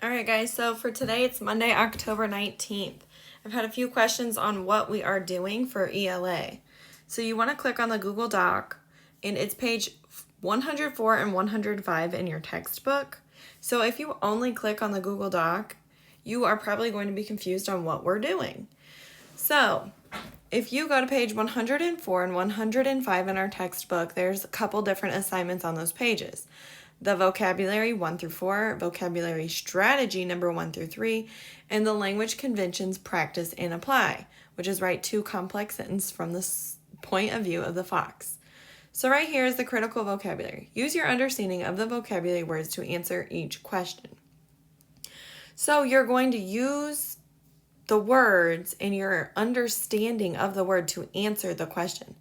All right, guys, so for today, it's Monday, October 19th. I've had a few questions on what we are doing for ELA. So you want to click on the Google Doc, and it's page 104 and 105 in your textbook. So if you only click on the Google Doc, you are probably going to be confused on what we're doing. So if you go to page 104 and 105 in our textbook, there's a couple different assignments on those pages. The vocabulary 1 through 4, vocabulary strategy number 1 through 3, and the language conventions practice and apply, which is write 2 complex sentences from the point of view of the fox. So right here is the critical vocabulary. Use your understanding of the vocabulary words to answer each question. So you're going to use the words and your understanding of the word to answer the question.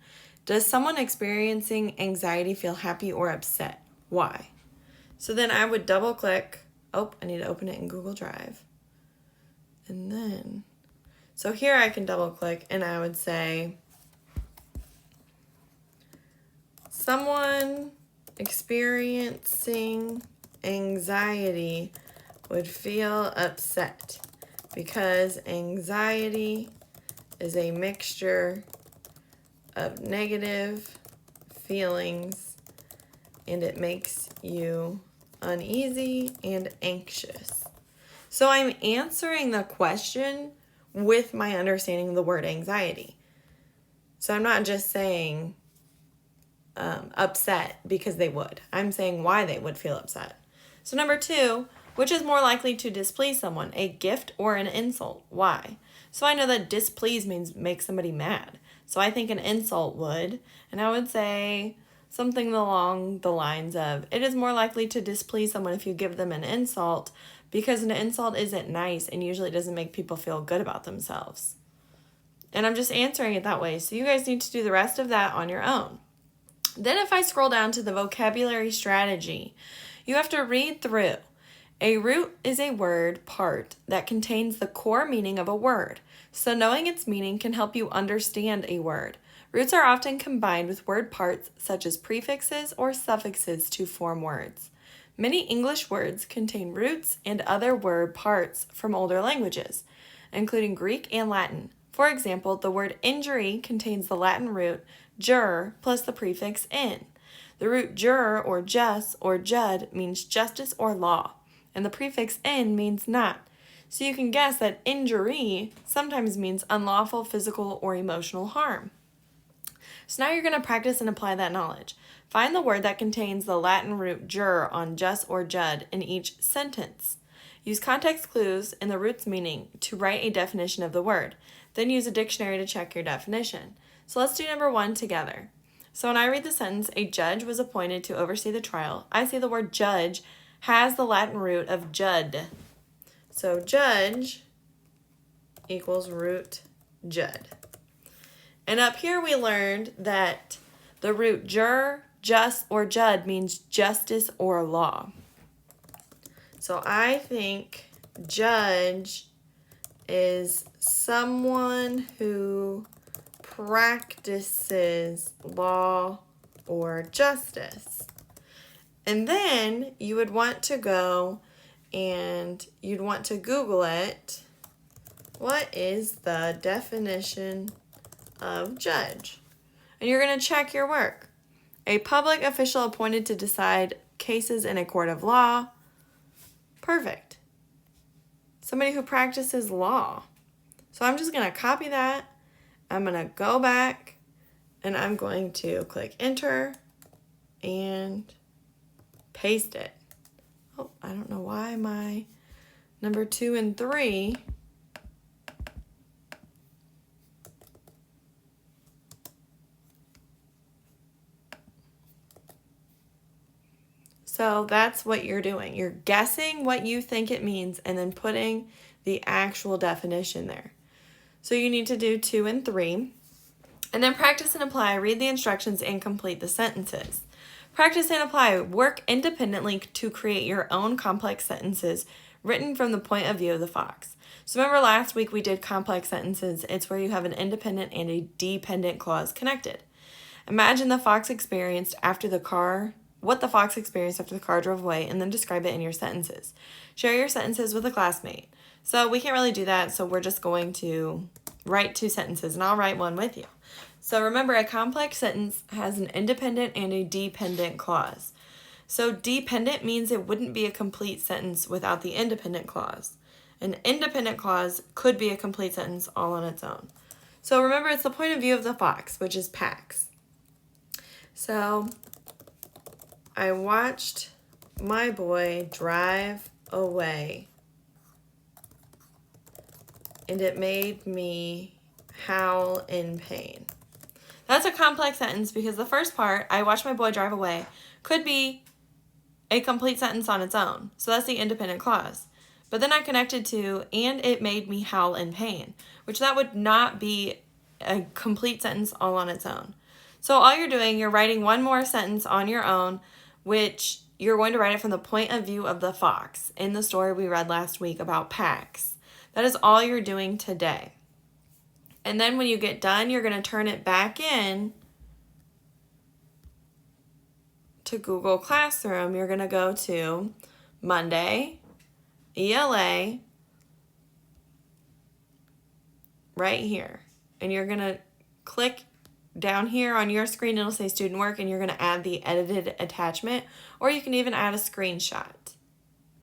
Does someone experiencing anxiety feel happy or upset? Why? So then I would double click. Oh, I need to open it in Google Drive. And then, so here I can double click and I would say, someone experiencing anxiety would feel upset because anxiety is a mixture of negative feelings and it makes you uneasy and anxious. So I'm answering the question with my understanding of the word anxiety. So I'm not just saying upset because they would. I'm saying why they would feel upset. So number 2, which is more likely to displease someone, a gift or an insult? Why? So I know that displease means make somebody mad. So I think an insult would, and I would say something along the lines of, it is more likely to displease someone if you give them an insult because an insult isn't nice and usually doesn't make people feel good about themselves. And I'm just answering it that way. So you guys need to do the rest of that on your own. Then if I scroll down to the vocabulary strategy, you have to read through. A root is a word part that contains the core meaning of a word. So knowing its meaning can help you understand a word. Roots are often combined with word parts such as prefixes or suffixes to form words. Many English words contain roots and other word parts from older languages, including Greek and Latin. For example, the word injury contains the Latin root jur plus the prefix in. The root jur or jus or jud means justice or law, and the prefix in means not. So you can guess that injury sometimes means unlawful physical or emotional harm. So now you're going to practice and apply that knowledge. Find the word that contains the Latin root jur on jus or jud in each sentence. Use context clues and the root's meaning to write a definition of the word. Then use a dictionary to check your definition. So let's do number 1 together. So when I read the sentence, a judge was appointed to oversee the trial, I see the word judge has the Latin root of jud. So judge equals root jud. And up here we learned that the root jur, jus, or jud means justice or law. So I think judge is someone who practices law or justice. And then you would want to go and you'd want to Google it. What is the definition of judge? And you're going to check your work. A public official appointed to decide cases in a court of law. Perfect. Somebody who practices law. So I'm just going to copy that. I'm going to go back and I'm going to click enter and paste it. Oh, I don't know why my number 2 and 3 So that's what you're doing. You're guessing what you think it means and then putting the actual definition there. So you need to do 2 and 3. And then practice and apply. Read the instructions and complete the sentences. Practice and apply. Work independently to create your own complex sentences written from the point of view of the fox. So remember last week we did complex sentences. It's where you have an independent and a dependent clause connected. Imagine the fox experienced after the car what the fox experienced after the car drove away, and then describe it in your sentences. Share your sentences with a classmate. So we can't really do that, so we're just going to write 2 sentences, and I'll write one with you. So remember, a complex sentence has an independent and a dependent clause. So dependent means it wouldn't be a complete sentence without the independent clause. An independent clause could be a complete sentence all on its own. So remember, it's the point of view of the fox, which is Pax. So I watched my boy drive away, and it made me howl in pain. That's a complex sentence because the first part, I watched my boy drive away, could be a complete sentence on its own. So that's the independent clause. But then I connected to, and it made me howl in pain, which that would not be a complete sentence all on its own. So all you're doing, you're writing one more sentence on your own, which you're going to write it from the point of view of the fox in the story we read last week about Pax. That is all you're doing today. And then when you get done, you're going to turn it back in to Google Classroom. You're going to go to Monday, ELA, right here. And you're going to click down here on your screen. It'll say student work, and you're going to add the edited attachment, or you can even add a screenshot.